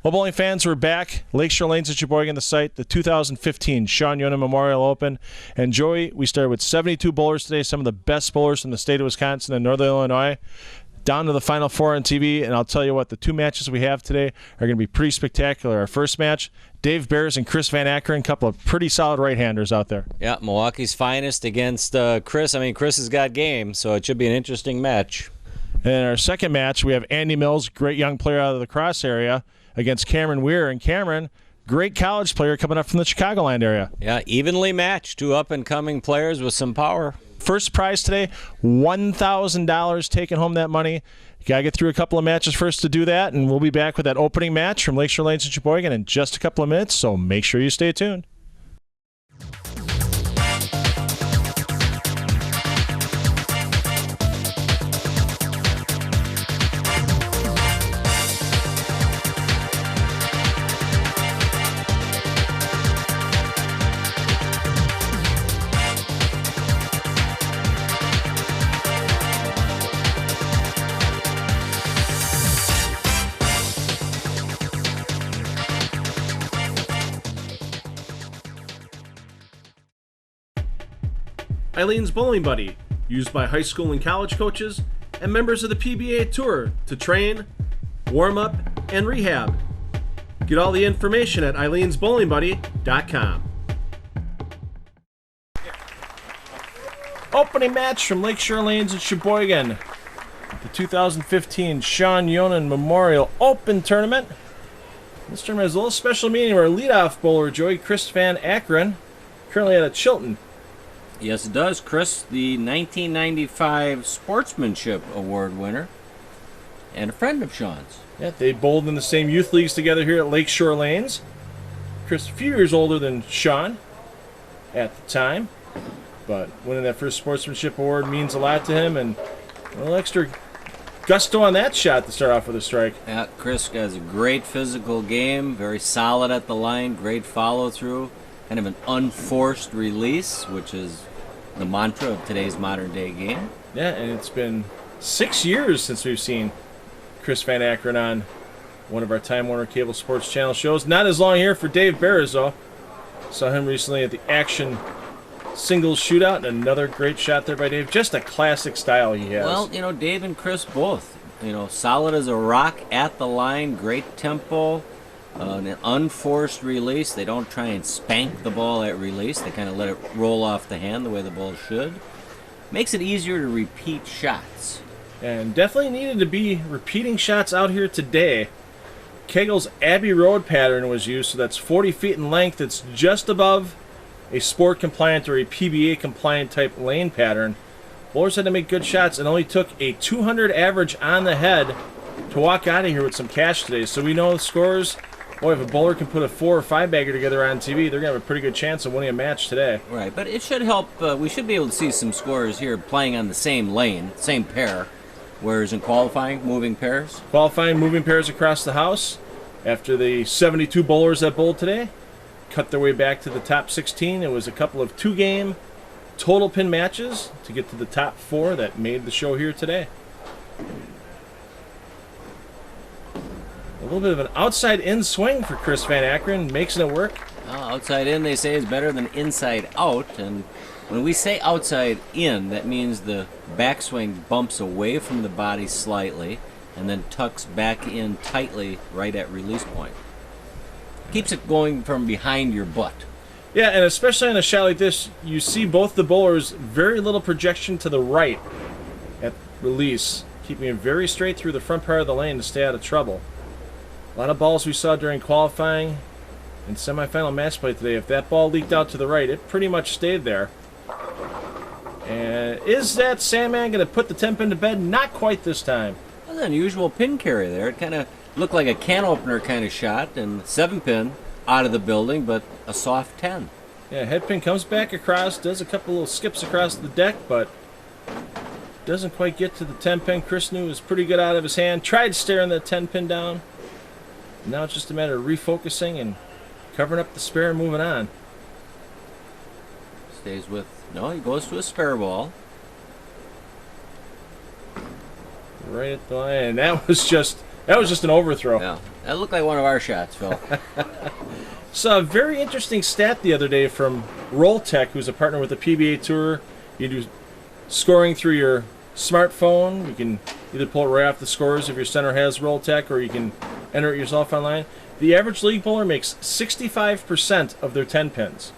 Well, bowling fans, we're back. Lakeshore Lanes at Sheboygan, the site, the 2015 Yonan Memorial Open. And Joey, we started with 72 bowlers today, some of the best bowlers from the state of Wisconsin and Northern Illinois, down to the Final Four on TV. And I'll tell you what, the two matches we have today are going to be pretty spectacular. Our first match, Dave Bears and Chris Van Akkeren, a couple of pretty solid right-handers out there. Yeah, Milwaukee's finest against Chris. I mean, Chris has got game, so it should be an interesting match. And in our second match, we have Andy Mills, great young player out of the Cross area, against Cameron Weir. And Cameron, great college player coming up from the Chicagoland area. Yeah, evenly matched. Two up-and-coming players with some power. First prize today, $1,000, taking home that money. You got to get through a couple of matches first to do that, and we'll be back with that opening match from Lakeshore Lanes in Sheboygan in just a couple of minutes, so make sure you stay tuned. Eileen's Bowling Buddy, used by high school and college coaches and members of the PBA Tour to train, warm up, and rehab. Get all the information at eileensbowlingbuddy.com. Opening match from Lakeshore Lanes in Sheboygan, the 2015 Yonan Memorial Open Tournament. This tournament has a little special meaning where leadoff bowler Joey Chris Van Akkeren, currently out of Chilton. Yes, it does. Chris, the 1995 Sportsmanship Award winner and a friend of Sean's. Yeah, they bowled in the same youth leagues together here at Lakeshore Lanes. Chris, a few years older than Sean at the time, but winning that first Sportsmanship Award means a lot to him, and a little extra gusto on that shot to start off with a strike. Yeah, Chris has a great physical game, very solid at the line, great follow-through, kind of an unforced release, which is the mantra of today's modern-day game. Yeah, and it's been 6 years since we've seen Chris Van Akkeren on one of our Time Warner Cable SportsChannel shows. Not as long here for Dave Bears, though. Saw him recently at the Action Singles Shootout, and another great shot there by Dave. Just a classic style he has. Well, you know, Dave and Chris both, you know, solid as a rock at the line, great tempo, an unforced release. They don't try and spank the ball at release. They kind of let it roll off the hand the way the ball should. Makes it easier to repeat shots. And definitely needed to be repeating shots out here today. Kegel's Abbey Road pattern was used, so that's 40 feet in length. It's just above a sport compliant or a PBA compliant type lane pattern. Bowlers had to make good shots and only took a 200 average on the head to walk out of here with some cash today. So we know the scores. Boy, if a bowler can put a 4 or 5 bagger together on TV, they're going to have a pretty good chance of winning a match today. Right, but it should help. We should be able to see some scorers here playing on the same lane, same pair, whereas in qualifying, moving pairs. Qualifying, moving pairs across the house. After the 72 bowlers that bowled today cut their way back to the top 16, it was a couple of 2-game total pin matches to get to the top 4 that made the show here today. A little bit of an outside-in swing for Chris Van Akkeren, making it work. Outside in, they say, is better than inside out. And when we say outside in, that means the backswing bumps away from the body slightly and then tucks back in tightly right at release point. Keeps it going from behind your butt. Yeah, and especially on a shot like this, you see both the bowlers, very little projection to the right at release, keeping it very straight through the front part of the lane to stay out of trouble. A lot of balls we saw during qualifying and semifinal match play today, if that ball leaked out to the right, it pretty much stayed there. And is that Sandman going to put the 10-pin to bed? Not quite this time. That was an unusual pin carry there. It kind of looked like a can opener kind of shot, and 7-pin out of the building, but a soft 10. Yeah, head pin comes back across, does a couple little skips across the deck, but doesn't quite get to the 10-pin. Chris knew it was pretty good out of his hand. Tried staring that 10-pin down. Now it's just a matter of refocusing and covering up the spare and moving on. Stays with, no, he goes to a spare ball. Right at the line, and that was just That was just an overthrow. Yeah, that looked like one of our shots, Phil. Saw a very interesting stat the other day from Roll Tech, who's a partner with the PBA Tour. You do scoring through your smartphone. You can either pull it right off the scores if your center has Roll Tech, or you can enter it yourself online. The average league bowler makes 65% of their 10 pins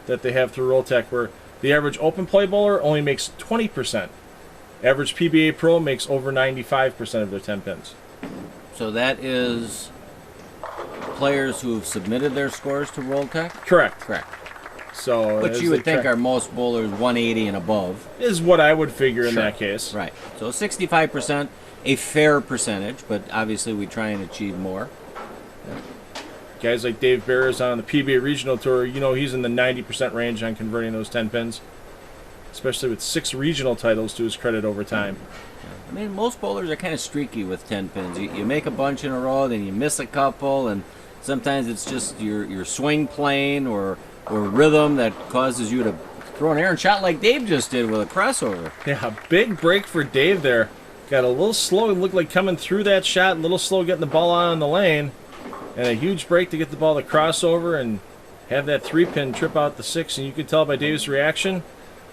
that they have through Roll Tech, where the average open play bowler only makes 20%. Average PBA Pro makes over 95% of their 10 pins. So that is players who have submitted their scores to Roll Tech? Correct. Correct. So, Which you would think are most bowlers 180 and above. Is what I would figure in Sure. that case. Right. So 65%, a fair percentage, but obviously we try and achieve more. Guys like Dave Bears on the PBA Regional Tour, you know he's in the 90% range on converting those 10 pins, especially with 6 regional titles to his credit over time. I mean, most bowlers are kind of streaky with 10 pins. You make a bunch in a row, then you miss a couple, and sometimes it's just your swing plane or rhythm that causes you to throw an errant shot like Dave just did with a crossover. Yeah, big break for Dave there. Got a little slow, it looked like coming through that shot, a little slow getting the ball out on the lane, and a huge break to get the ball to crossover and have that 3-pin trip out the 6, and you could tell by Dave's reaction,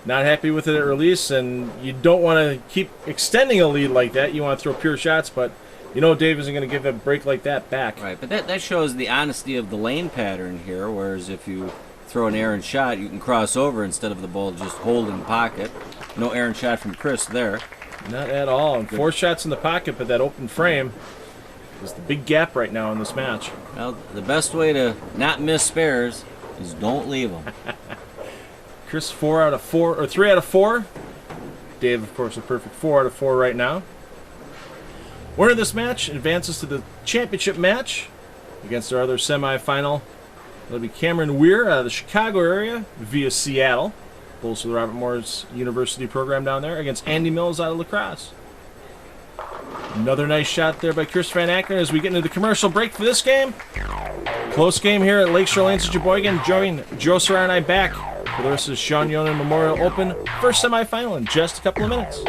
not happy with it at release, and you don't want to keep extending a lead like that. You want to throw pure shots, but you know Dave isn't going to give a break like that back. Right, but that shows the honesty of the lane pattern here, whereas if you throw an errant shot, you can cross over instead of the ball just holding pocket. No errant shot from Chris there. Not at all. And 4 shots in the pocket, but that open frame is the big gap right now in this match. Well, the best way to not miss spares is don't leave them. Chris 4 out of 4, or 3 out of 4. Dave, of course, a perfect 4 out of 4 right now. Winner of this match advances to the championship match against our other semifinal. It'll be Cameron Weir out of the Chicago area via Seattle. Bowls for the Robert Morris University program down there against Andy Mills out of La Crosse. Another nice shot there by Chris Van Ackeren as we get into the commercial break for this game. Close game here at Lakeshore Lanes in Sheboygan. Join Joe Serrar and I back for the rest of the Sean Yonan Memorial Open first semifinal in just a couple of minutes.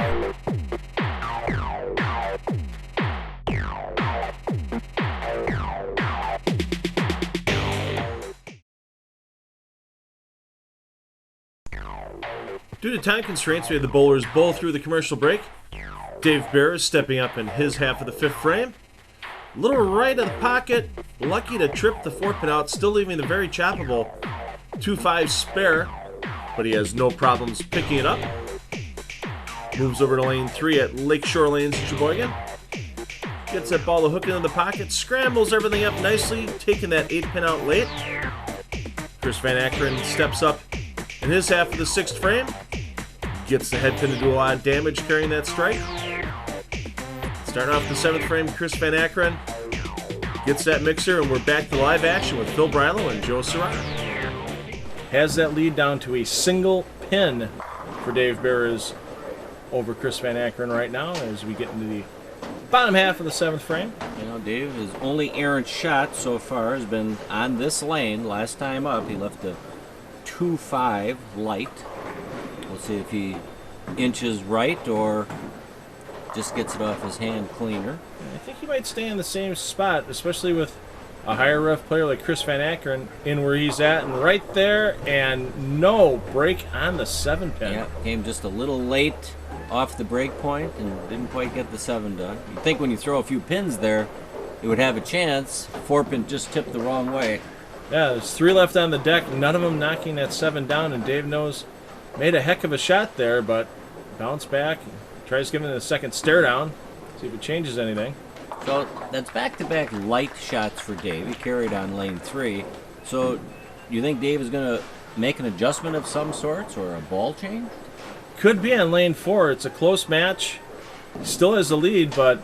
Due to time constraints, we had the bowlers bowl through the commercial break. Dave Bears stepping up in his half of the 5th frame. A little right of the pocket, lucky to trip the 4-pin out, still leaving the very choppable 2-5 spare, but he has no problems picking it up. Moves over to lane 3 at Lakeshore Lanes in Sheboygan. Gets that ball to hook into the pocket, scrambles everything up nicely, taking that 8-pin out late. Chris Van Ackeren steps up in his half of the 6th frame. Gets the head pin to do a lot of damage carrying that strike. Starting off the 7th frame, Chris Van Ackeren gets that mixer, and we're back to live action with Phil Brylow and Joe Serrar. Has that lead down to a single pin for Dave Bears over Chris Van Ackeren right now as we get into the bottom half of the 7th frame. You know, Dave, his only errant shot so far has been on this lane. Last time up, he left a 2-5 light. We'll see if he inches right or just gets it off his hand cleaner. I think he might stay in the same spot, especially with a higher ref player like Chris Van Ackeren in where he's at, and right there, and no break on the 7-pin. Yeah, came just a little late off the break point and didn't quite get the 7 done. You'd think when you throw a few pins there, it would have a chance. 4-pin just tipped the wrong way. Yeah, there's 3 left on the deck, none of them knocking that 7 down, and Dave knows made a heck of a shot there, but bounced back, tries giving it a second stare down, see if it changes anything. So that's back-to-back light shots for Dave. He carried on lane 3. So you think Dave is going to make an adjustment of some sorts or a ball change? Could be on lane 4. It's a close match. He still has the lead, but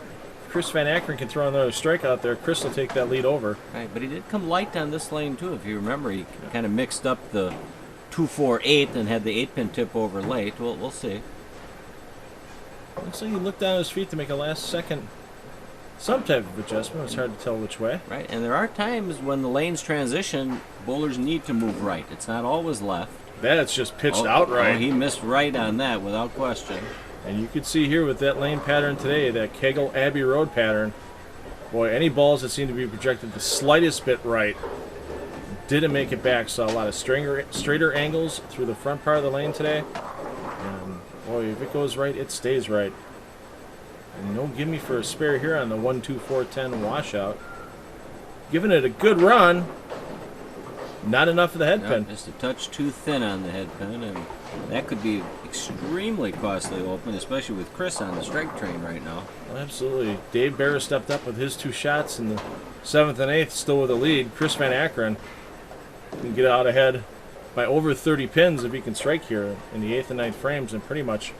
Chris Van Ackeren can throw another strike out there. Chris will take that lead over. Right, but he did come light on this lane too. If you remember, he kind of mixed up the 2-4-8 and had the 8-pin tip over late. We'll see. Looks like he looked down his feet to make a last-second some type of adjustment. It's hard to tell which way. Right, and there are times when the lanes transition, bowlers need to move right. It's not always left. That's just pitched outright. Oh, he missed right on that without question. And you can see here with that lane pattern today, that Kegel Abbey Road pattern, Boy, any balls that seemed to be projected the slightest bit right didn't make it back. Saw a lot of straighter angles through the front part of the lane today. And boy, if it goes right, it stays right. And no gimme for a spare here on the 1-2-4-10 washout. Giving it a good run. Not enough of the head pin. Just a touch too thin on the head pin, and that could be extremely costly open, especially with Chris on the strike train right now. Well, absolutely. Dave Barra stepped up with his 2 shots in the 7th and 8th, still with a lead. Chris Van Akkeren can get out ahead by over 30 pins if he can strike here in the 8th and 9th frames and pretty much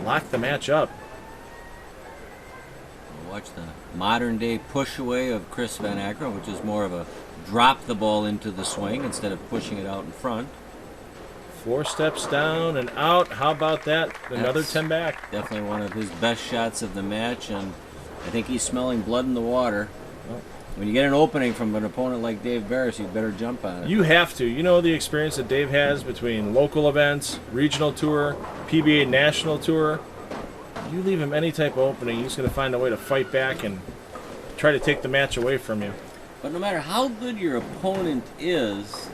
lock the match up. Watch the modern-day push away of Chris Van Akkeren, which is more of a drop the ball into the swing instead of pushing it out in front. 4 steps down and out. How about that? Another That's 10 back. Definitely one of his best shots of the match, and I think he's smelling blood in the water. Well, when you get an opening from an opponent like Dave Barris, you better jump on it. you have to. You know the experience that Dave has between local events, regional tour, PBA national tour. You leave him any type of opening, he's going to find a way to fight back and try to take the match away from you. But no matter how good your opponent is,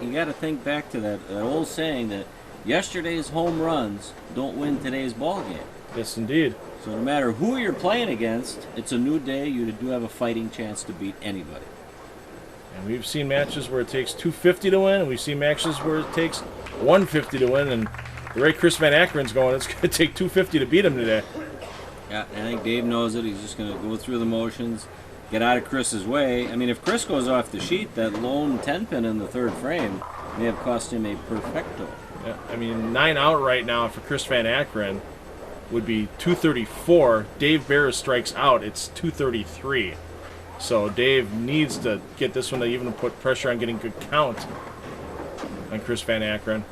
you got to think back to that old saying that yesterday's home runs don't win today's ball game. Yes, indeed. So no matter who you're playing against, it's a new day. You do have a fighting chance to beat anybody. And we've seen matches where it takes 250 to win, and we've seen matches where it takes 150 to win, and the way Chris Van Akkeren's going, it's going to take 250 to beat him today. Yeah, I think Dave knows it. He's just going to go through the motions, get out of Chris's way. I mean, if Chris goes off the sheet, that lone 10-pin in the 3rd frame may have cost him a perfecto. Yeah, I mean, 9 out right now for Chris Van Akkeren would be 234. Dave Barra strikes out. It's 233. So Dave needs to get this one to even put pressure on getting good count on Chris Van Akkeren.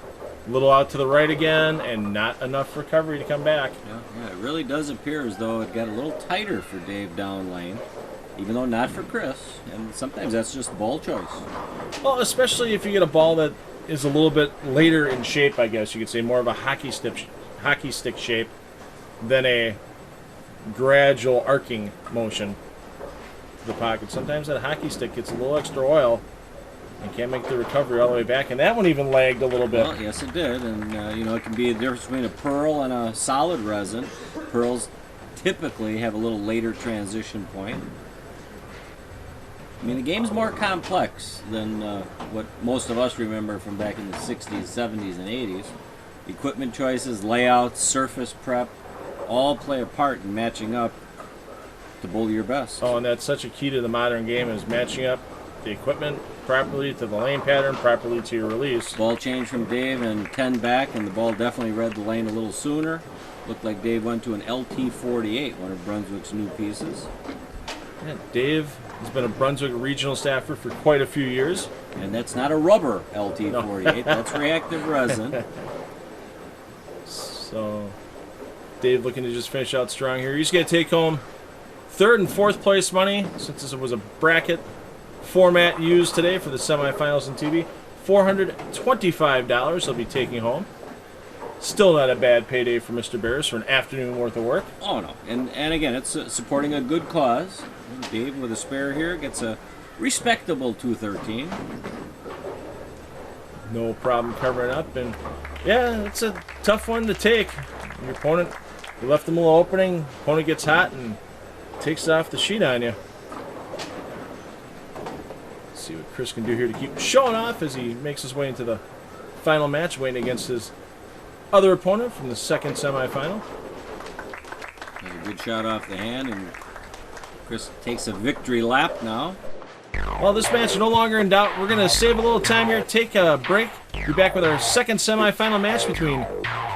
A little out to the right again, and not enough recovery to come back. Yeah, it really does appear as though it got a little tighter for Dave down lane, even though not for Chris. And sometimes that's just ball choice. Well, especially if you get a ball that is a little bit later in shape, I guess you could say, more of a hockey stick shape than a gradual arcing motion to the pocket. Sometimes that hockey stick gets a little extra oil and can't make the recovery all the way back, and that one even lagged a little bit. Well, yes, it did, and you know, it can be a difference between a pearl and a solid resin. Pearls typically have a little later transition point. I mean, the game's more complex than what most of us remember from back in the 60s, 70s, and 80s. Equipment choices, layouts, surface prep, all play a part in matching up to bowl your best. Oh, and that's such a key to the modern game, is matching up the equipment properly to the lane pattern, properly to your release. Ball change from Dave and 10 back, and the ball definitely read the lane a little sooner. Looked like Dave went to an LT-48, one of Brunswick's new pieces. Yeah, Dave has been a Brunswick regional staffer for quite a few years. And that's not a rubber LT-48, that's reactive resin. So, Dave looking to just finish out strong here. He's going to take home 3rd and 4th place money, since this was a bracket format used today for the semifinals in TV. $425 he'll be taking home. Still not a bad payday for Mr. Barris for an afternoon worth of work. Oh, no. And again, it's supporting a good cause. Dave, with a spare here, gets a respectable 213. No problem covering up. And, yeah, it's a tough one to take. Your opponent, you left them a little opening. Opponent gets hot and takes it off the sheet on you. See what Chris can do here to keep showing off as he makes his way into the final match, waiting against his other opponent from the 2nd semifinal. A good shot off the hand, and Chris takes a victory lap now. Well, this match is no longer in doubt. We're going to save a little time here, take a break. Be back with our 2nd semifinal match between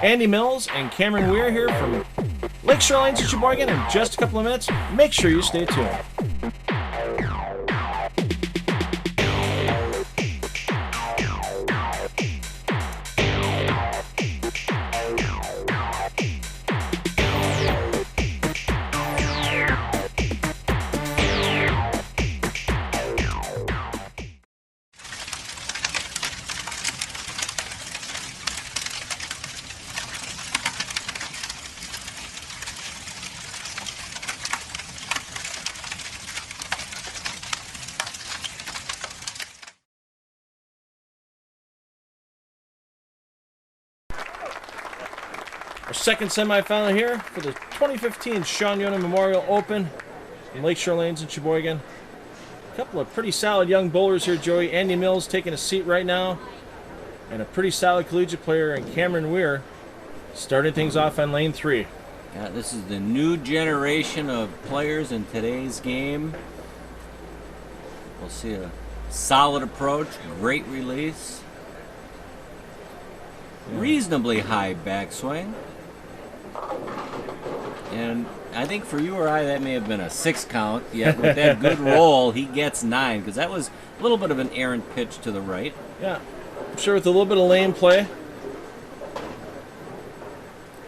Andy Mills and Cameron Weir here from Lakeshore Lanes in Sheboygan in just a couple of minutes. Make sure you stay tuned. Our second semifinal here for the 2015 Sean Yonan Memorial Open in Lakeshore Lanes in Sheboygan. A couple of pretty solid young bowlers here, Joey. Andy Mills taking a seat right now, and a pretty solid collegiate player in Cameron Weir starting things off on lane 3. Yeah, this is the new generation of players in today's game. We'll see a solid approach, great release, reasonably high backswing. And I think for you or I, that may have been a 6 count. Yet with that good roll, he gets 9, because that was a little bit of an errant pitch to the right. Yeah, I'm sure with a little bit of lane play.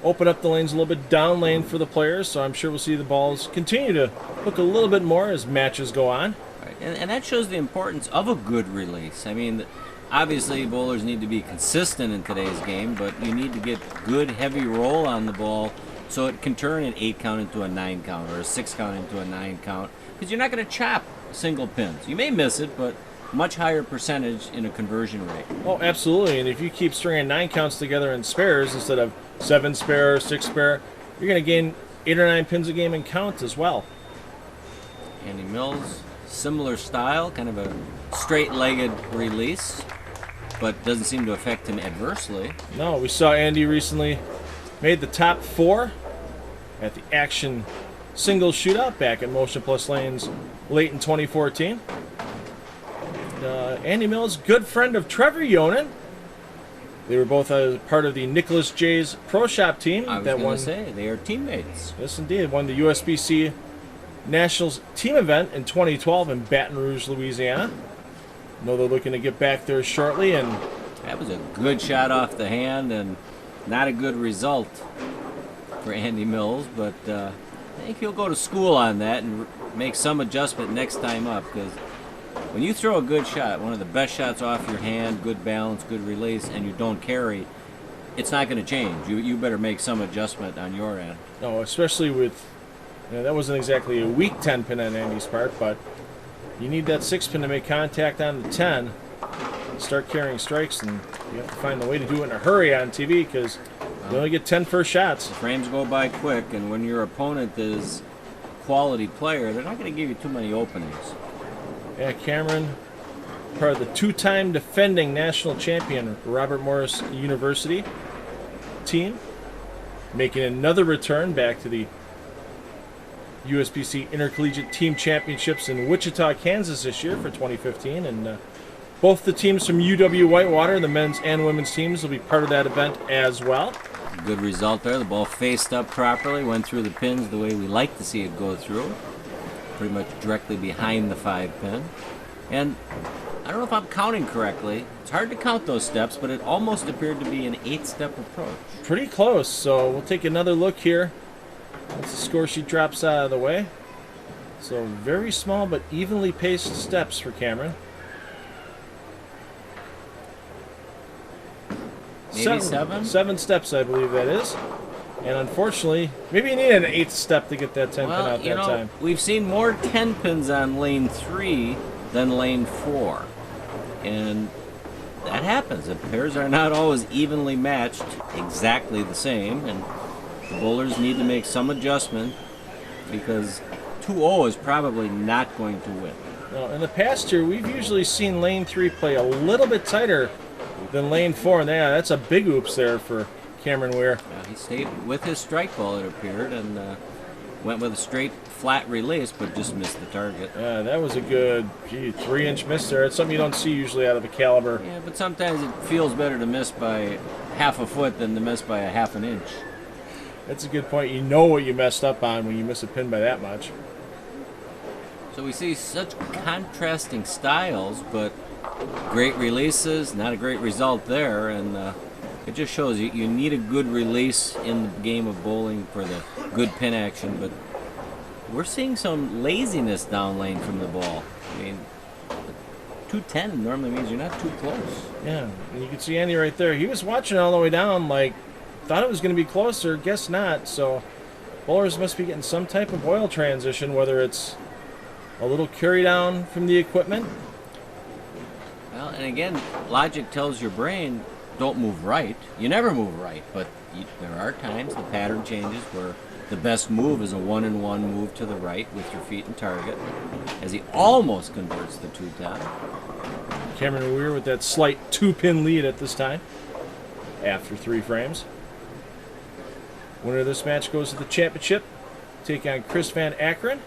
Open up the lanes a little bit down lane for the players, so I'm sure we'll see the balls continue to look a little bit more as matches go on. Right. And that shows the importance of a good release. I mean, obviously bowlers need to be consistent in today's game, but you need to get good heavy roll on the ball so it can turn an 8 count into a 9 count or a 6 count into a 9 count, because you're not going to chop single pins. You may miss it, but much higher percentage in a conversion rate. Oh, absolutely. And if you keep stringing 9 counts together in spares instead of 7 spare, 6 spare, you're going to gain 8 or 9 pins a game in count as well. Andy Mills, similar style, kind of a straight-legged release, but doesn't seem to affect him adversely. No, we saw Andy recently made the top 4 at the Action Singles Shootout back at Motion Plus Lanes late in 2014. Andy Mills, good friend of Trevor Yonan. They were both part of the Nicholas J's Pro Shop team. I was going to say, they are teammates. Yes, indeed. Won the USBC Nationals team event in 2012 in Baton Rouge, Louisiana. Know they're looking to get back there shortly. And that was a good shot off the hand and not a good result for Andy Mills, but I think he'll go to school on that and make some adjustment next time up, because when you throw a good shot, one of the best shots off your hand, good balance, good release, and you don't carry, it's not going to change. You better make some adjustment on your end. no, especially with, that wasn't exactly a weak 10 pin on Andy's part, but you need that 6 pin to make contact on the 10, start carrying strikes, and you have to find a way to do it in a hurry on TV, because you only get 10 first shots. Frames go by quick, and when your opponent is a quality player, they're not going to give you too many openings. Yeah, Cameron, part of the 2-time defending national champion Robert Morris University team, making another return back to the USBC Intercollegiate Team Championships in Wichita, Kansas this year for 2015. And both the teams from UW Whitewater, the men's and women's teams, will be part of that event as well. Good result there. The ball faced up properly, went through the pins the way we like to see it go through. Pretty much directly behind the 5 pin. And I don't know if I'm counting correctly. It's hard to count those steps, but it almost appeared to be an 8-step approach. Pretty close, so we'll take another look here once the score sheet drops out of the way. So very small but evenly paced steps for Cameron. Maybe 7? 7 steps, I believe that is. And unfortunately, maybe you need an 8th step to get that 10 pin out that time. We've seen more 10 pins on lane 3 than lane 4. And that happens. The pairs are not always evenly matched, exactly the same. And the bowlers need to make some adjustment, because 2-0 is probably not going to win. Now, in the past year, we've usually seen lane 3 play a little bit tighter than lane 4. And yeah, that's a big oops there for Cameron Weir. He stayed with his strike ball, it appeared, and went with a straight, flat release, but just missed the target. Yeah, that was a good 3-inch miss there. It's something you don't see usually out of a caliber. Yeah, but sometimes it feels better to miss by half a foot than to miss by a half an inch. That's a good point. You know what you messed up on when you miss a pin by that much. So we see such contrasting styles, but great releases, not a great result there, and it just shows you need a good release in the game of bowling for the good pin action, but we're seeing some laziness down lane from the ball. I mean, 210 normally means you're not too close. Yeah, and you can see Andy right there. He was watching all the way down, like, thought it was going to be closer, guess not. So bowlers must be getting some type of oil transition, whether it's a little carry down from the equipment. Well, and again, logic tells your brain, don't move right. You never move right, but there are times the pattern changes where the best move is a 1-and-1 move to the right with your feet in target, as he almost converts the 2-10. Cameron Weir with that slight 2-pin lead at this time after 3 frames. Winner of this match goes to the championship, take on Chris Van Akkeren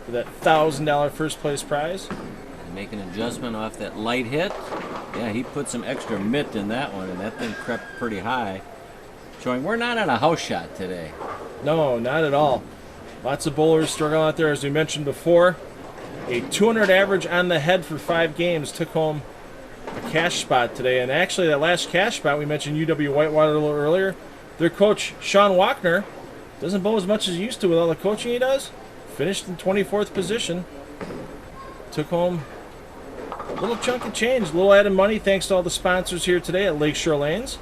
for that $1,000 first place prize. Make an adjustment off that light hit. Yeah, he put some extra mitt in that one, and that thing crept pretty high, showing we're not on a house shot today. No, not at all. Lots of bowlers struggling out there, as we mentioned before. A 200 average on the head for 5 games took home a cash spot today. And actually, that last cash spot, we mentioned UW Whitewater a little earlier. Their coach, Sean Wachner, doesn't bowl as much as he used to with all the coaching he does. Finished in 24th position. Took home a little chunk of change, a little added money, thanks to all the sponsors here today at Lakeshore Lanes.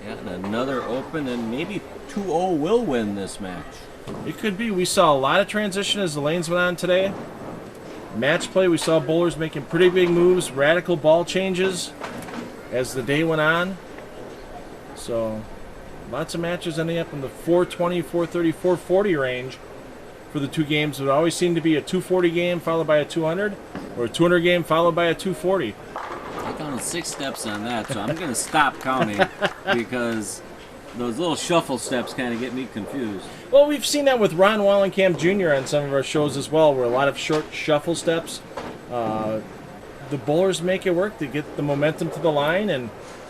Yeah, and another open, and maybe 2-0 will win this match. It could be. We saw a lot of transition as the lanes went on today. Match play, we saw bowlers making pretty big moves, radical ball changes as the day went on. So, lots of matches ending up in the 420, 430, 440 range for the 2 games. It would always seem to be a 240 game followed by a 200, or a 200 game followed by a 240. I counted 6 steps on that, so I'm going to stop counting because those little shuffle steps kind of get me confused. Well, we've seen that with Ron Wallenkamp Jr. on some of our shows as well, where a lot of short shuffle steps. The bowlers make it work to get the momentum to the line and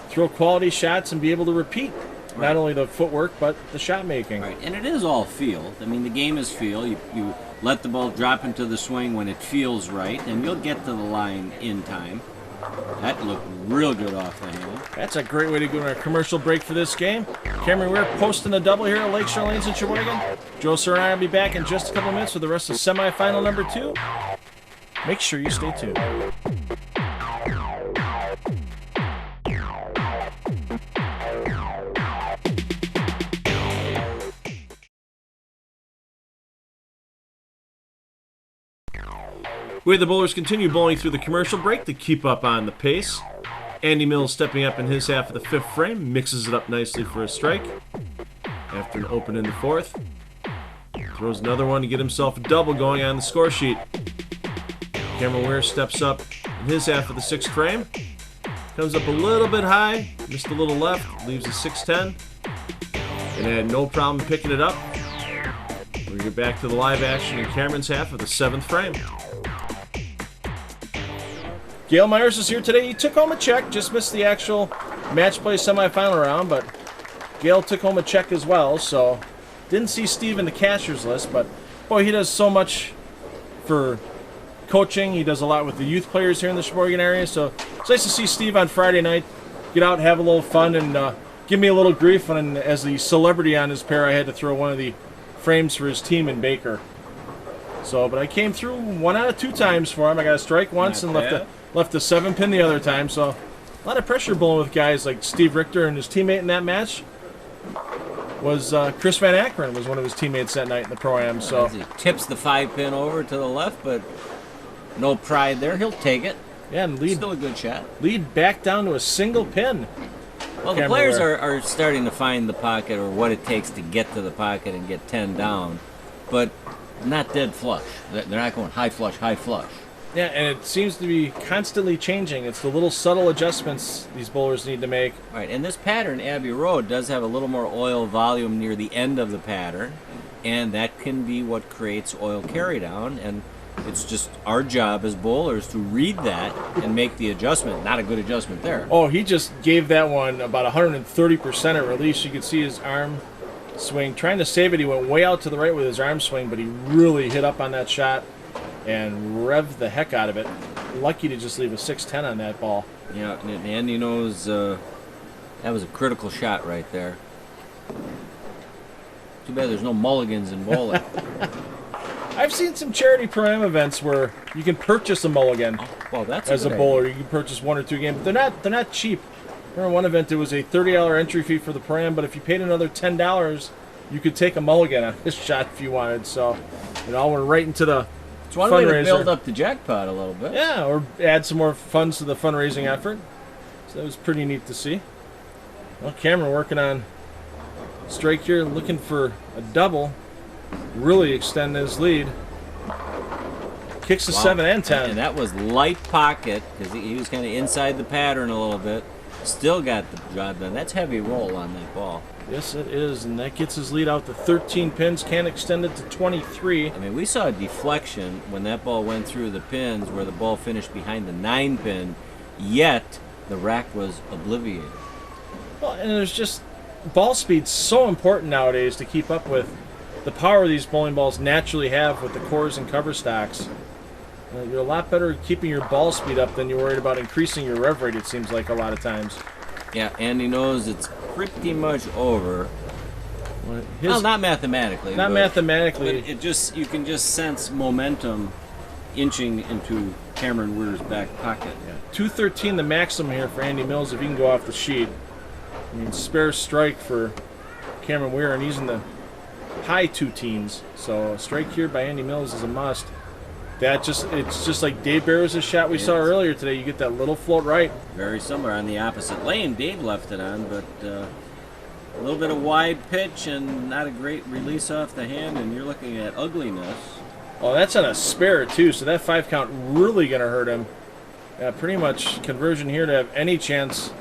throw quality shots and be able to repeat not only the footwork but the shot making. Right, and it is all feel. I mean, the game is feel. You let the ball drop into the swing when it feels right, and you'll get to the line in time. That looked real good off the hand. That's a great way to go on a commercial break for this game. Cameron Weir posting a double here at Lakeshore Lanes in Sheboygan. Joe Sir and I will be back in just a couple minutes for the rest of semifinal number 2. Make sure you stay tuned. We the bowlers continue bowling through the commercial break to keep up on the pace. Andy Mills stepping up in his half of the 5th frame, mixes it up nicely for a strike. After an open in the 4th, throws another one to get himself a double going on the score sheet. Cameron Weir steps up in his half of the 6th frame, comes up a little bit high, missed a little left, leaves a 6-10, and had no problem picking it up. We'll get back to the live action in Cameron's half of the 7th frame. Gail Myers is here today. He took home a check, just missed the actual match play semifinal round, but Gail took home a check as well, so didn't see Steve in the cashier's list, but boy, he does so much for coaching. He does a lot with the youth players here in the Sheboygan area, so it's nice to see Steve on Friday night get out, have a little fun, and give me a little grief when, as the celebrity on his pair, I had to throw one of the frames for his team in Baker. So, but I came through 1 out of 2 times for him. I got a strike once and left a 7-pin the other time. So, a lot of pressure bowling with guys like Steve Richter, and his teammate in that match was Chris Van Akkeren, was one of his teammates that night in the Pro-Am. So he tips the 5-pin over to the left, but no pride there. He'll take it. Yeah, and lead, still a good shot. Lead back down to a single pin. Well, the players are starting to find the pocket, or what it takes to get to the pocket and get 10 down, but not dead flush. They're not going high flush, high flush. Yeah, and it seems to be constantly changing. It's the little subtle adjustments these bowlers need to make. Right, and this pattern, Abbey Road, does have a little more oil volume near the end of the pattern, and that can be what creates oil carry down, and it's just our job as bowlers to read that and make the adjustment. Not a good adjustment there. Oh, he just gave that one about 130% at release. You could see his arm swing. Trying to save it, he went way out to the right with his arm swing, but he really hit up on that shot and revved the heck out of it. Lucky to just leave a 6-10 on that ball. Yeah, and Andy knows that was a critical shot right there. Too bad there's no mulligans in bowling. I've seen some charity Pro-Am events where you can purchase a mulligan. Well, that's as a bowler. You can purchase 1 or 2 games, but they're not cheap. Remember one event, it was a $30 entry fee for the Pro-Am, but if you paid another $10, you could take a mulligan on this shot if you wanted. So it all went right into the it's one way to build up the jackpot a little bit. Yeah, or add some more funds to the fundraising effort. So that was pretty neat to see. Well, Cameron working on strike here, looking for a double. Really extend his lead. Kicks to 7 and 10. And that was light pocket because he was kind of inside the pattern a little bit. Still got the job done. That's heavy roll on that ball. Yes, it is, and that gets his lead out to 13 pins. Can extend it to 23. I mean, we saw a deflection when that ball went through the pins where the ball finished behind the 9 pin, yet the rack was obliterated. Well, and there's just ball speed's so important nowadays to keep up with the power these bowling balls naturally have with the cores and cover stocks. You're a lot better at keeping your ball speed up than you're worried about increasing your rev rate, it seems like, a lot of times. Yeah, Andy knows it's pretty much over. Well, not mathematically. Not mathematically. But it just, you can just sense momentum inching into Cameron Weir's back pocket. Yeah. 213 the maximum here for Andy Mills if he can go off the sheet. I mean, spare strike for Cameron Weir, and he's in the high 2 teens. So a strike here by Andy Mills is a must. It's just like Dave Barrows' shot we saw earlier today. You get that little float right. Very similar on the opposite lane. Dave left it on, but a little bit of wide pitch and not a great release off the hand, and you're looking at ugliness. Oh, that's on a spare too, so that 5 count really going to hurt him. Pretty much conversion here to have any chance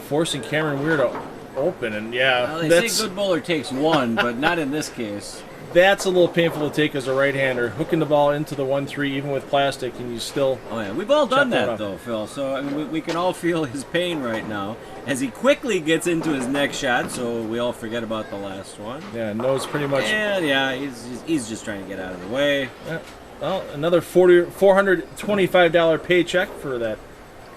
forcing Cameron Weir to open, and well, they say good bowler takes 1, but not in this case. That's a little painful to take as a right-hander, hooking the ball into the 1-3 even with plastic, and you still. Oh yeah, we've all done that though, Phil. So I mean, we can all feel his pain right now as he quickly gets into his next shot. So we all forget about the last one. Yeah, knows pretty much. And yeah, he's just trying to get out of the way. Yeah. Well, another $425 paycheck for that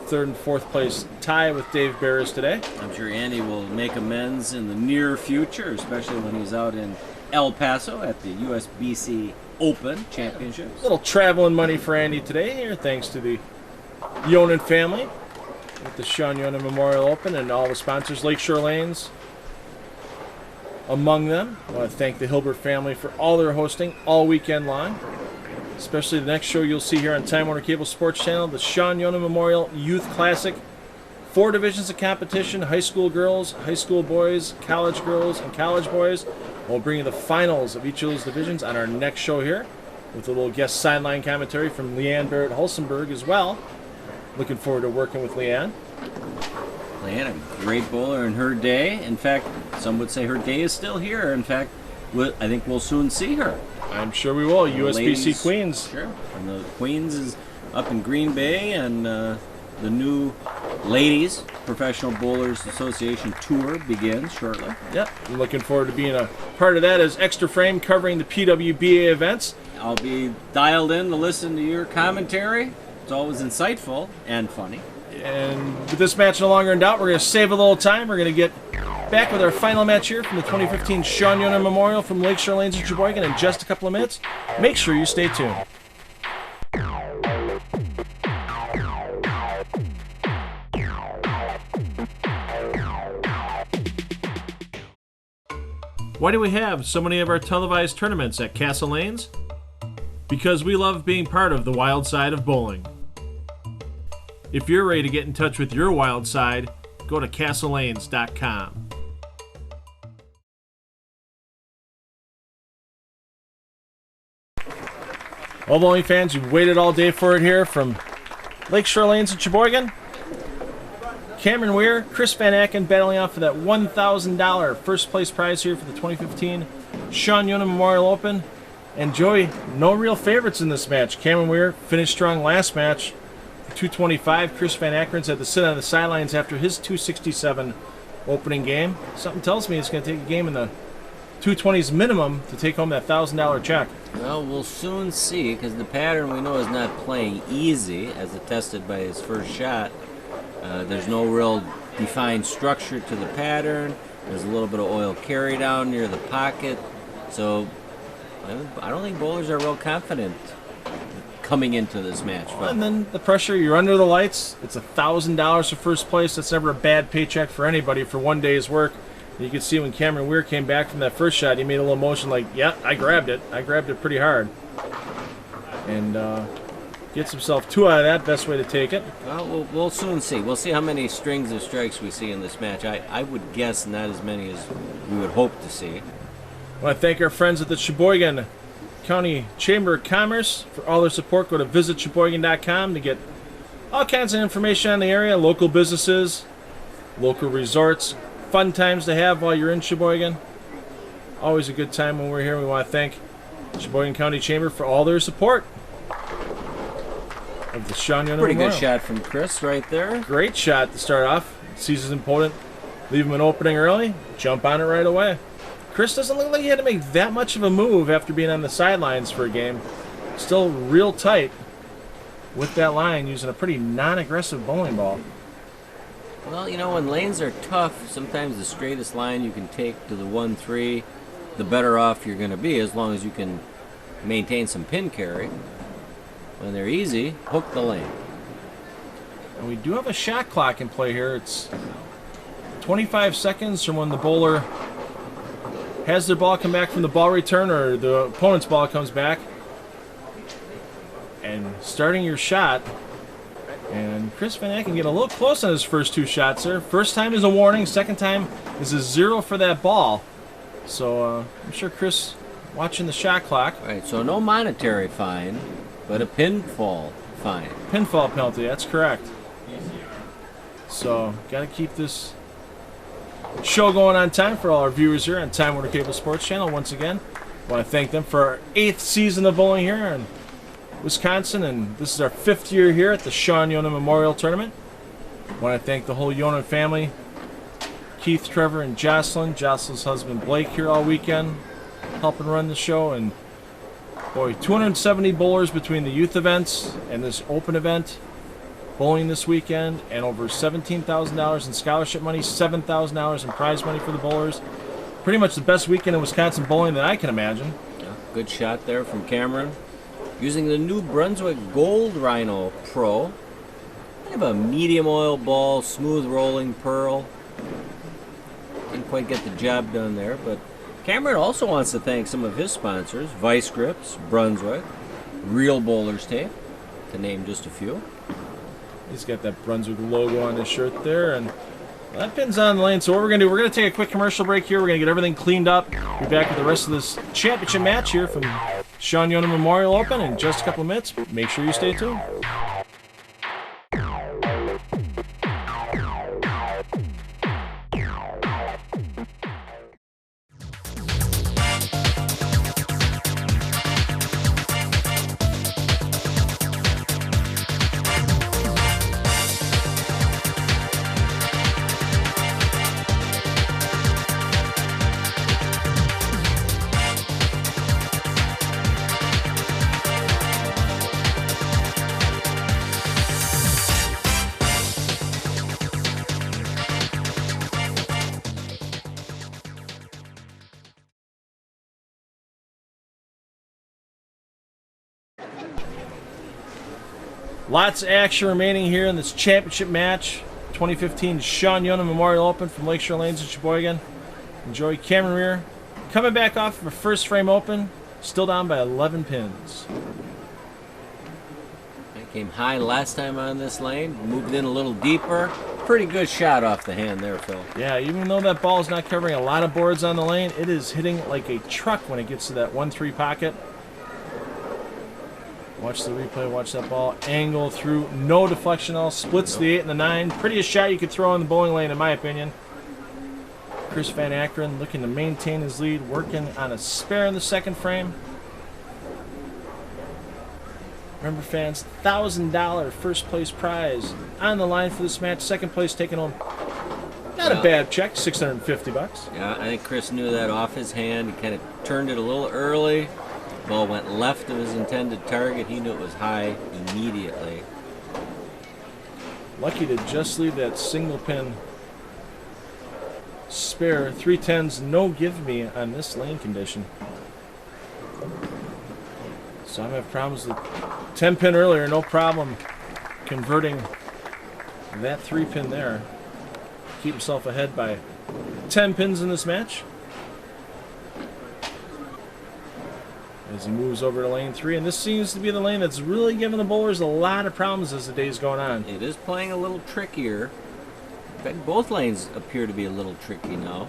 3rd and 4th place tie with Dave Barrows today. I'm sure Andy will make amends in the near future, especially when he's out in El Paso at the USBC Open Championships. A little traveling money for Andy today here, thanks to the Yonan family with the Sean Yonan Memorial Open and all the sponsors, Lakeshore Lanes among them. I want to thank the Hilbert family for all their hosting all weekend long, especially the next show you'll see here on Time Warner Cable SportsChannel, the Sean Yonan Memorial Youth Classic. 4 divisions of competition: high school girls, high school boys, college girls, and college boys. We'll bring you the finals of each of those divisions on our next show here with a little guest sideline commentary from Leanne Barrett-Hulsenberg as well. Looking forward to working with Leanne. Leanne, a great bowler in her day. In fact, some would say her day is still here. In fact, I think we'll soon see her. I'm sure we will. USBC Ladies, Queens. Sure. And the Queens is up in Green Bay, and the new Ladies Professional Bowlers Association Tour begins shortly. Yep. I'm looking forward to being a part of that as Extra Frame covering the PWBA events. I'll be dialed in to listen to your commentary. It's always insightful and funny. And with this match no longer in doubt, we're going to save a little time. We're going to get back with our final match here from the 2015 Sean Yonan Memorial from Lakeshore Lanes in Sheboygan in just a couple of minutes. Make sure you stay tuned. Why do we have so many of our televised tournaments at Castle Lanes? Because we love being part of the wild side of bowling. If you're ready to get in touch with your wild side, go to castlelanes.com. Well, bowling fans, you've waited all day for it here from Lakeshore Lanes in Sheboygan. Cameron Weir, Chris Van Aken battling out for that $1,000 first place prize here for the 2015 Sean Yonan Memorial Open. And Joey, no real favorites in this match. Cameron Weir finished strong last match, 225. Chris Van Aken's had to sit on the sidelines after his 267 opening game. Something tells me it's going to take a game in the 220s minimum to take home that $1,000 check. Well, we'll soon see, because the pattern we know is not playing easy, as attested by his first shot. There's no real defined structure to the pattern. There's a little bit of oil carry down near the pocket. So I don't think bowlers are real confident coming into this match. Well, and then the pressure, you're under the lights. It's $1,000 for first place. That's never a bad paycheck for anybody for one day's work. You can see when Cameron Weir came back from that first shot, he made a little motion like, yeah, I grabbed it. I grabbed it pretty hard. And Gets himself 2 out of that. Best way to take it. Well, we'll soon see. We'll see how many strings of strikes we see in this match. I would guess not as many as we would hope to see. I want to thank our friends at the Sheboygan County Chamber of Commerce for all their support. Go to visitsheboygan.com to get all kinds of information on the area, local businesses, local resorts, fun times to have while you're in Sheboygan. Always a good time when we're here. We want to thank Sheboygan County Chamber for all their support of the Yonan Pretty Memorial. good shot from Chris right there. Great shot to start off. Sees his opponent, leave him an opening early, jump on it right away. Chris doesn't look like he had to make that much of a move after being on the sidelines for a game. Still real tight with that line, using a pretty non-aggressive bowling ball. Well, you know, when lanes are tough, sometimes the straightest line you can take to the 1-3, the better off you're going to be, as long as you can maintain some pin carry. When they're easy, hook the lane. And we do have a shot clock in play here. It's 25 seconds from when the bowler has their ball come back from the ball return, or the opponent's ball comes back. And starting your shot. And Chris Van Ack can get a little close on his first 2 shots there. First time is a warning. Second time is a 0 for that ball. So I'm sure Chris watching the shot clock. All right, so no monetary fine, but a pinfall fine. Pinfall penalty, that's correct. So, got to keep this show going on time for all our viewers here on Time Warner Cable Sports Channel. Once again, I want to thank them for our 8th season of bowling here in Wisconsin, and this is our 5th year here at the Yonan Memorial Tournament. I want to thank the whole Yonan family, Keith, Trevor, and Jocelyn. Jocelyn's husband Blake here all weekend, helping run the show, and boy, 270 bowlers between the youth events and this open event bowling this weekend, and over $17,000 in scholarship money, $7,000 in prize money for the bowlers. Pretty much the best weekend in Wisconsin bowling that I can imagine. Yeah, good shot there from Cameron. Using the New Brunswick Gold Rhino Pro. Kind of a medium oil ball, smooth rolling pearl. Didn't quite get the job done there, but Cameron also wants to thank some of his sponsors, Vice Grips, Brunswick, Real Bowlers Tape, to name just a few. He's got that Brunswick logo on his shirt there, and that pin's on the lane. So what we're going to do, we're going to take a quick commercial break here. We're going to get everything cleaned up. Be back with the rest of this championship match here from Yonan Memorial Open in just a couple of minutes. Make sure you stay tuned. Lots of action remaining here in this championship match. 2015 Yonan Memorial Open from Lakeshore Lanes in Sheboygan. Enjoy Cameron Rear coming back off of a first frame open. Still down by 11 pins. That came high last time on this lane. Moved in a little deeper. Pretty good shot off the hand there, Phil. Yeah, even though that ball is not covering a lot of boards on the lane, it is hitting like a truck when it gets to that 1-3 pocket. Watch the replay, watch that ball angle through, no deflection at all, splits the 8 and the 9. Prettiest shot you could throw in the bowling lane, in my opinion. Chris Van Ackeren looking to maintain his lead, working on a spare in the second frame. Remember, fans, $1,000 first place prize on the line for this match. Second place taking home not a bad check, $650. Yeah, I think Chris knew that off his hand. He kind of turned it a little early. Ball went left of his intended target. He knew it was high immediately. Lucky to just leave that single pin spare. 310s, no give me on this lane condition. So I'm having problems with 10 pin earlier, no problem converting that 3 pin there. Keep himself ahead by 10 pins in this match. as he moves over to lane 3. And this seems to be the lane that's really giving the bowlers a lot of problems as the day's going on. It is playing a little trickier. In fact, both lanes appear to be a little tricky now.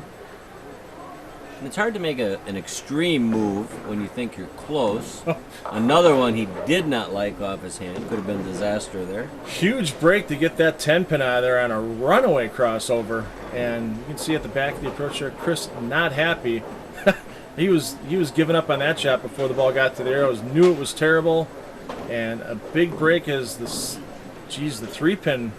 And it's hard to make an extreme move when you think you're close. Another one he did not like off his hand. Could have been disaster there. Huge break to get that 10 pin out of there on a runaway crossover. And you can see at the back of the approach there, Chris not happy. He was giving up on that shot before the ball got to the arrows. Knew it was terrible. And a big break as the 3-pin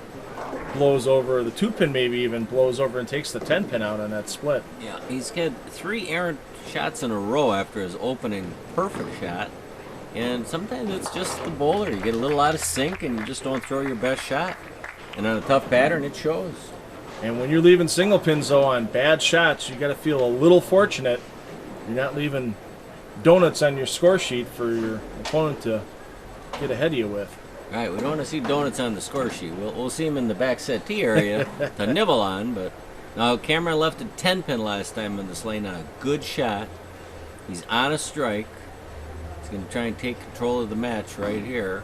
blows over, the 2-pin maybe even blows over and takes the 10-pin out on that split. Yeah, he's had 3 errant shots in a row after his opening perfect shot. And sometimes it's just the bowler. You get a little out of sync and you just don't throw your best shot. And on a tough pattern, it shows. And when you're leaving single pins, though, on bad shots, you got to feel a little fortunate. You're not leaving donuts on your score sheet for your opponent to get ahead of you with. All right, we don't want to see donuts on the score sheet. We'll see him in the back settee area to nibble on. But now Cameron left a 10-pin last time in this lane on a good shot. He's on a strike. He's going to try and take control of the match right here.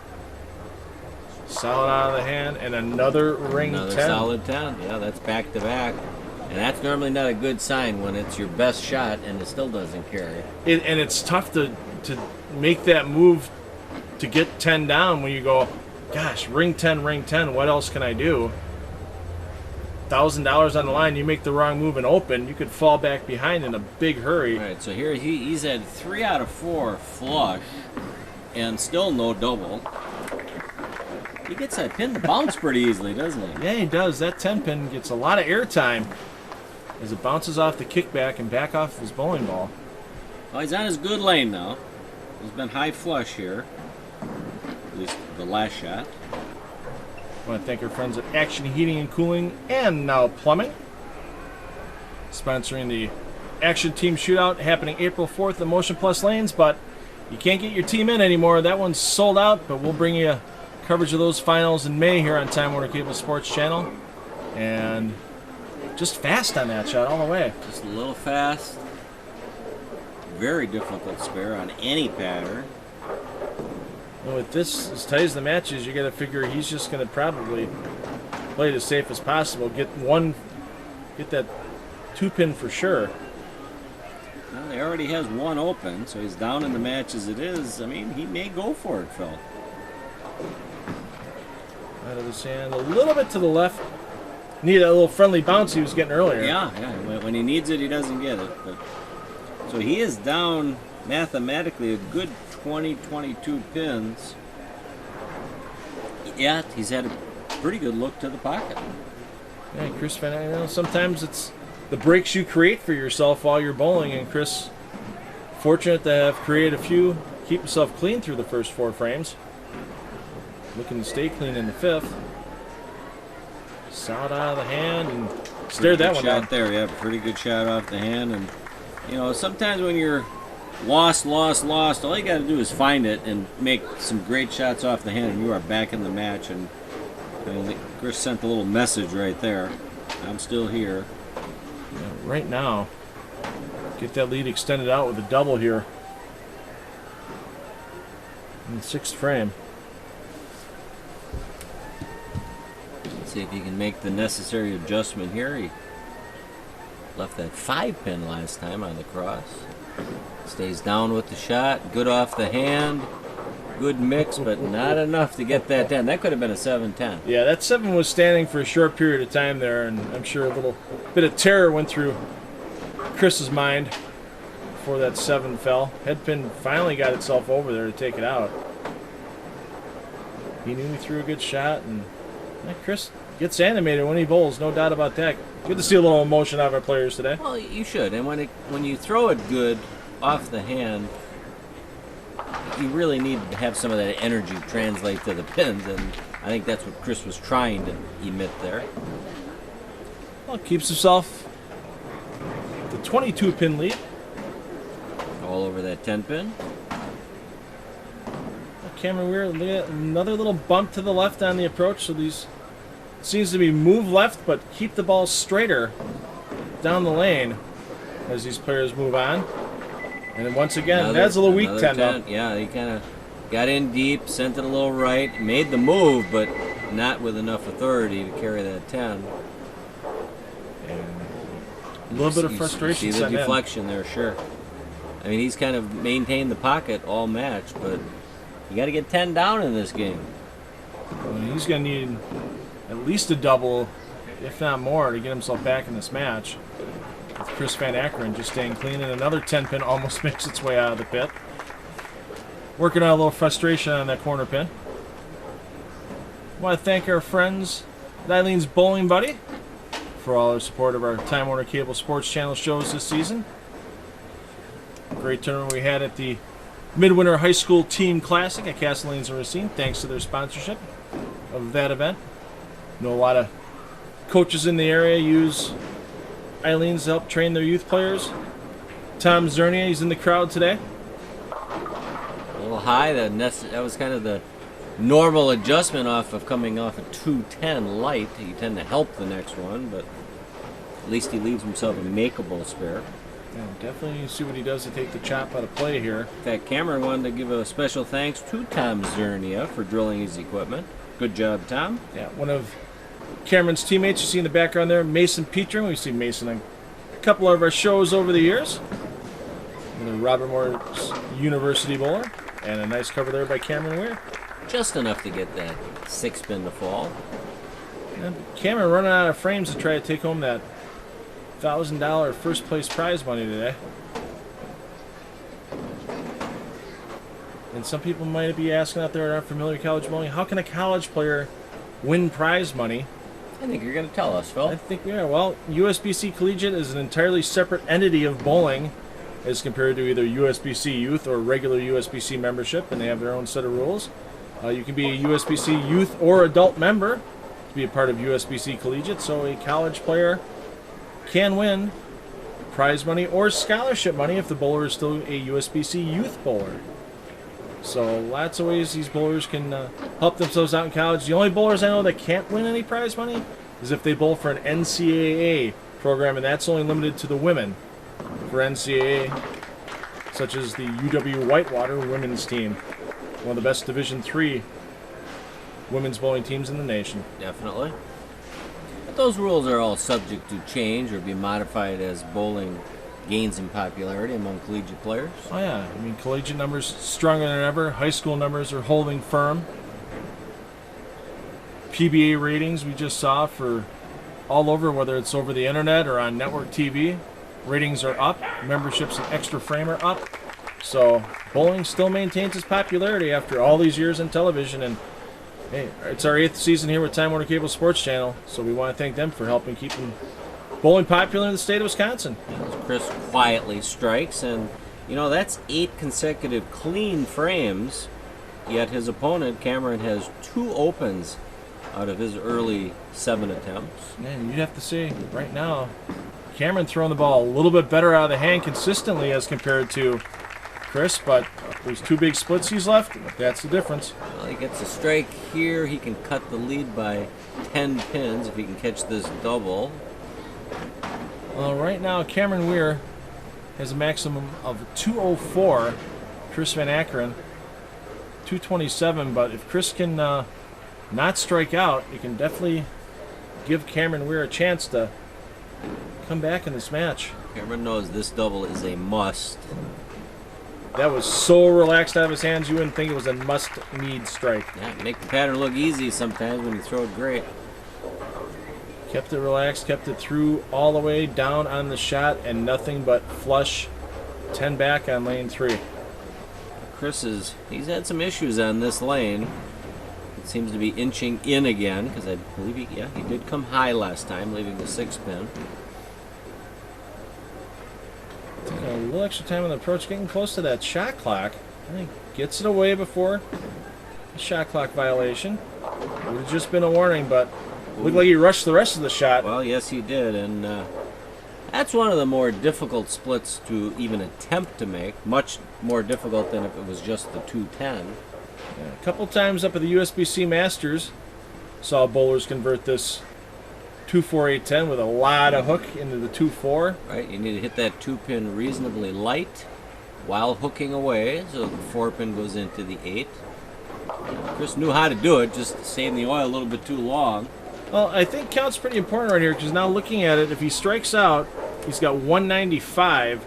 Solid out of the hand, and another ring 10. Another solid 10. Yeah, that's back-to-back. And that's normally not a good sign when it's your best shot and it still doesn't carry. And it's tough to make that move to get 10 down when you go, gosh, ring 10, what else can I do? $1,000 on the line, you make the wrong move and open, you could fall back behind in a big hurry. All right, so here he's had 3 out of 4 flush and still no double. He gets that pin to bounce pretty easily, doesn't he? Yeah, he does. That 10 pin gets a lot of airtime as it bounces off the kickback and back off his bowling ball. Well, he's on his good lane now. He's been high flush here, at least the last shot. I want to thank our friends at Action Heating and Cooling and Now Plumbing, sponsoring the Action Team Shootout happening April 4th at Motion Plus Lanes, but you can't get your team in anymore. That one's sold out, but we'll bring you coverage of those finals in May here on Time Warner Cable Sports Channel. And just fast on that shot all the way. Just a little fast. Very difficult spare on any pattern. And with this, as tight as the match is, you got to figure he's just going to probably play it as safe as possible. Get that 2-pin for sure. Well, he already has 1 open, so he's down in the match as it is. I mean, he may go for it, Phil. Out of the sand, a little bit to the left. Need that little friendly bounce he was getting earlier. Yeah. When he needs it, he doesn't get it. But so he is down mathematically a good 20-22 pins. Yet he's had a pretty good look to the pocket. Yeah, Chris Van, sometimes it's the breaks you create for yourself while you're bowling, and Chris, fortunate to have created a few, keep himself clean through the first 4 frames. Looking to stay clean in the 5th. Solid out of the hand and stared that one down. There, yeah, pretty good shot off the hand. And you know, sometimes when you're lost, all you got to do is find it and make some great shots off the hand, and you are back in the match. And Chris sent a little message right there. I'm still here. Yeah, right now, get that lead extended out with a double here in the 6th frame. See if he can make the necessary adjustment here. He left that 5-pin last time on the cross. Stays down with the shot. Good off the hand. Good mix, but not enough to get that 10. That could have been a 7-10. Yeah, that 7 was standing for a short period of time there, and I'm sure a little bit of terror went through Chris's mind before that 7 fell. Headpin finally got itself over there to take it out. He knew he threw a good shot, and Chris gets animated when he bowls, no doubt about that. Good to see a little emotion out of our players today. Well, you should. And when you throw it good off the hand, you really need to have some of that energy translate to the pins, and I think that's what Chris was trying to emit there. Well, keeps himself the 22-pin lead. All over that 10-pin. Cameron Weir, another little bump to the left on the approach, so these seems to be move left, but keep the ball straighter down the lane as these players move on. And then once again, that's a little weak 10 though. Yeah, he kind of got in deep, sent it a little right, made the move, but not with enough authority to carry that 10. A little bit of frustration. See the deflection there, sure. I mean, he's kind of maintained the pocket all match, but you got to get 10 down in this game. Well, he's going to need at least a double, if not more, to get himself back in this match. With Chris Van Akkeren just staying clean, and another 10-pin almost makes its way out of the pit. Working on a little frustration on that corner pin. I want to thank our friends at Eileen's Bowling Buddy for all their support of our Time Warner Cable SportsChannel shows this season. Great tournament we had at the Midwinter High School Team Classic at Castle Lanes and Racine, thanks to their sponsorship of that event. I know a lot of coaches in the area use Eileen's to help train their youth players. Tom Zernia, he's in the crowd today. A little high. That was kind of the normal adjustment of coming off a 210 light. You tend to help the next one, but at least he leaves himself a makeable spare. Yeah, definitely see what he does to take the chop out of play here. In fact, Cameron wanted to give a special thanks to Tom Zernia for drilling his equipment. Good job, Tom. Yeah, one of Cameron's teammates you see in the background there, Mason Petring. We've seen Mason on a couple of our shows over the years. And the Robert Morris University bowler. And a nice cover there by Cameron Weir. Just enough to get that 6-pin to fall. And Cameron running out of frames to try to take home that $1,000 first place prize money today. And some people might be asking out there that aren't familiar with college bowling, how can a college player win prize money? I think you're going to tell us, Phil. I think we are. Well, USBC Collegiate is an entirely separate entity of bowling as compared to either USBC Youth or regular USBC membership, and they have their own set of rules. You can be a USBC Youth or adult member to be a part of USBC Collegiate, so a college player can win prize money or scholarship money if the bowler is still a USBC Youth bowler. So lots of ways these bowlers can help themselves out in college. The only bowlers I know that can't win any prize money is if they bowl for an NCAA program, and that's only limited to the women for NCAA, such as the UW Whitewater women's team, one of the best Division III women's bowling teams in the nation. Definitely. But those rules are all subject to change or be modified as bowling gains in popularity among collegiate players. Oh yeah, I mean, collegiate numbers stronger than ever. High school numbers are holding firm. PBA ratings we just saw for all over, whether it's over the internet or on network TV, ratings are up. Memberships and extra frame are up. So bowling still maintains its popularity after all these years in television. And hey, it's our 8th season here with Time Warner Cable SportsChannel, so we want to thank them for helping keep bowling popular in the state of Wisconsin. Chris quietly strikes, and you know, that's 8 consecutive clean frames, yet his opponent, Cameron, has 2 opens out of his early 7 attempts. Man, you'd have to say right now, Cameron throwing the ball a little bit better out of the hand consistently as compared to Chris, but there's 2 big splits he's left. That's the difference. Well, he gets a strike here. He can cut the lead by 10 pins if he can catch this double. Well, right now, Cameron Weir has a maximum of 204. Chris Van Akkeren, 227. But if Chris can not strike out, you can definitely give Cameron Weir a chance to come back in this match. Cameron knows this double is a must. That was so relaxed out of his hands, you wouldn't think it was a must-need strike. Yeah, make the pattern look easy sometimes when you throw it great. Kept it relaxed, kept it through all the way down on the shot, and nothing but flush 10 back on lane 3. He's had some issues on this lane. It seems to be inching in again, because I believe he did come high last time, leaving the 6-pin. Taking a little extra time on the approach, getting close to that shot clock. I think gets it away before the shot clock violation. Would have just been a warning, but looked like he rushed the rest of the shot. Well, yes, he did, and that's one of the more difficult splits to even attempt to make. Much more difficult than if it was just the 210. Yeah, a couple times up at the USBC Masters, saw bowlers convert this 2-4-8-10 with a lot of hook into the 2-4. Right, you need to hit that 2-pin reasonably light. while hooking away, so the 4-pin goes into the 8. Chris knew how to do it, just saving the oil a little bit too long. Well, I think count's pretty important right here because now looking at it, if he strikes out, he's got 195.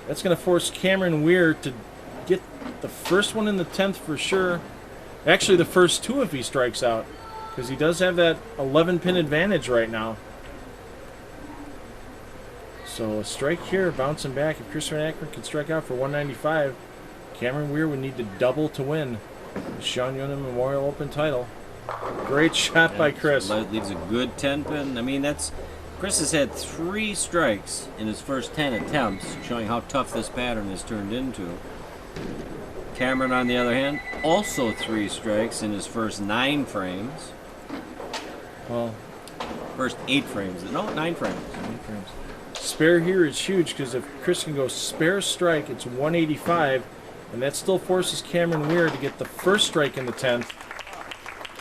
That's going to force Cameron Weir to get the first one in the 10th for sure. Actually, the first 2 if he strikes out, because he does have that 11-pin advantage right now. So a strike here, bouncing back. If Chris Van Ackeren can strike out for 195, Cameron Weir would need to double to win the Sean Yonan Memorial Open title. Great shot by Chris. So that leaves a good 10-pin. I mean, Chris has had 3 strikes in his first 10 attempts, showing how tough this pattern has turned into. Cameron, on the other hand, also 3 strikes in his first 9 frames. Well, first 8 frames. No, 9 frames. 9 frames. Spare here is huge because if Chris can go spare strike, it's 185, and that still forces Cameron Weir to get the first strike in the 10th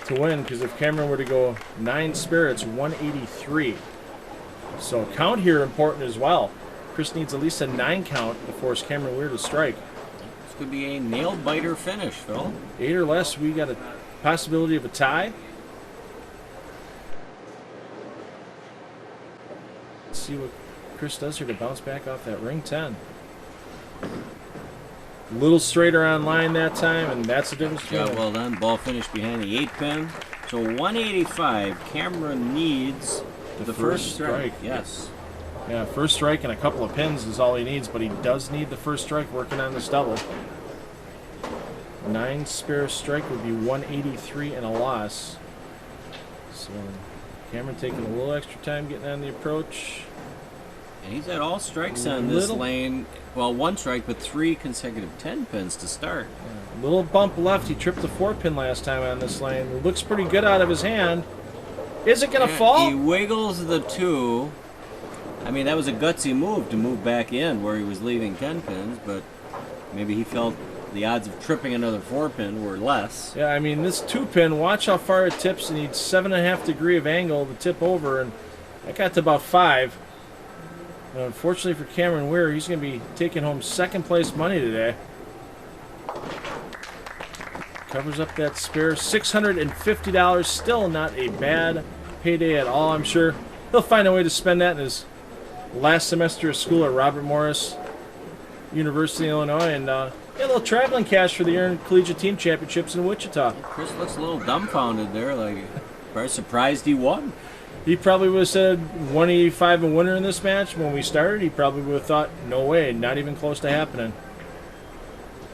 to win, because if Cameron were to go 9 spare, it's 183. So count here important as well. Chris needs at least a 9 count to force Cameron Weir to strike. This could be a nail-biter finish, Phil. 8 or less, we got a possibility of a tie. Let's see what Chris does here to bounce back off that ring 10. A little straighter on line that time, and that's the difference. Job well done. Ball finished behind the 8-pin. So 185. Cameron needs the first strike. Yes. Yeah, first strike and a couple of pins is all he needs, but he does need the first strike working on this double. 9 spare strike would be 183 and a loss. So Cameron taking a little extra time getting on the approach. And he's had all strikes on this lane. Well, 1 strike, but 3 consecutive 10-pins to start. Yeah, little bump left. He tripped the 4-pin last time on this lane. It looks pretty good out of his hand. Is it going to fall? He wiggles the 2. I mean, that was a gutsy move to move back in where he was leaving 10 pins, but maybe he felt the odds of tripping another 4-pin were less. Yeah, I mean, this 2-pin, watch how far it tips. It needs 7.5 degree of angle to tip over, and that got to about 5. Unfortunately for Cameron Weir, he's going to be taking home 2nd place money today. Covers up that spare $650. Still not a bad payday at all, I'm sure. He'll find a way to spend that in his last semester of school at Robert Morris University, Illinois, and get a little traveling cash for the Earned Collegiate Team Championships in Wichita. Chris looks a little dumbfounded there, like probably surprised he won. He probably would have said 185 a winner in this match when we started. He probably would have thought, no way, not even close to happening.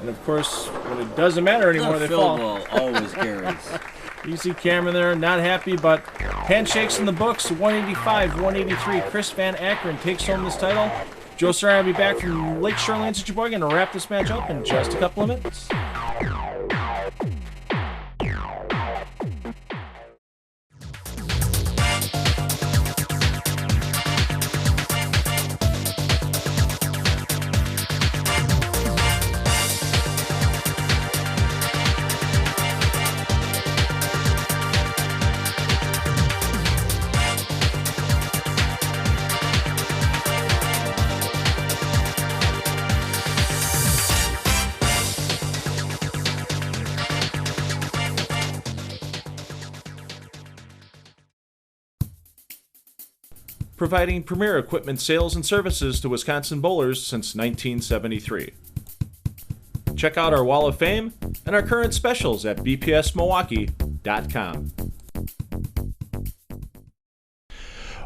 And of course, when it doesn't matter anymore, they fall. Ball always carries. You see Cameron there, not happy, but handshakes in the books. 185, 183. Chris Van Ackeren takes home this title. Joe Sarai will be back from Lakeshore Lanes in Sheboygan to wrap this match up in just a couple of minutes. Providing premier equipment sales and services to Wisconsin bowlers since 1973. Check out our Wall of Fame and our current specials at bpsmilwaukee.com.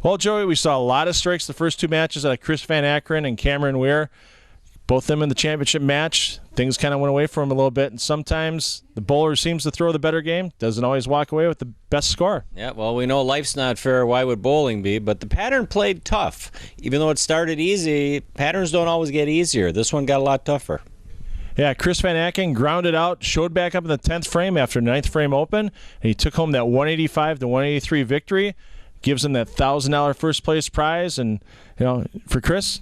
Well, Joey, we saw a lot of strikes the first 2 matches out of Chris Van Ackeren and Cameron Weir. Both of them in the championship match. Things kind of went away for him a little bit, and sometimes the bowler seems to throw the better game, doesn't always walk away with the best score. Yeah, well, we know life's not fair. Why would bowling be? But the pattern played tough. Even though it started easy, patterns don't always get easier. This one got a lot tougher. Yeah, Chris Van Ackeren grounded out, showed back up in the 10th frame after 9th frame open, and he took home that 185 to 183 victory, gives him that $1,000 first place prize, and for Chris,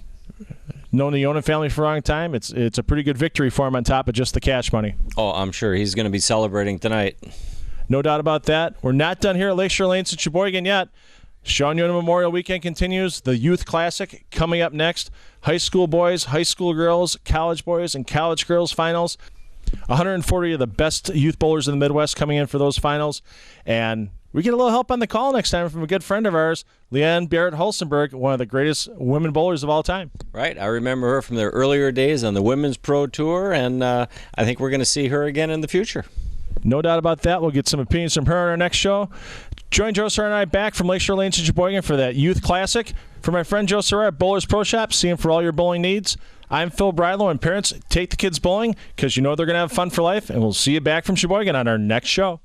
known the Yonan family for a long time, it's a pretty good victory for him on top of just the cash money. Oh, I'm sure he's going to be celebrating tonight. No doubt about that. We're not done here at Lakeshore Lanes in Sheboygan yet. Sean Yonan Memorial Weekend continues. The Youth Classic coming up next. High school boys, high school girls, college boys, and college girls finals. 140 of the best youth bowlers in the Midwest coming in for those finals. And we get a little help on the call next time from a good friend of ours, Leanne Barrett-Hulsenberg, one of the greatest women bowlers of all time. Right. I remember her from their earlier days on the Women's Pro Tour, and I think we're going to see her again in the future. No doubt about that. We'll get some opinions from her on our next show. Join Joe Serra and I back from Lakeshore Lanes in Sheboygan for that Youth Classic. For my friend Joe Serra at Bowlers Pro Shop, see him for all your bowling needs. I'm Phil Bridlow, and parents, take the kids bowling because you know they're going to have fun for life, and we'll see you back from Sheboygan on our next show.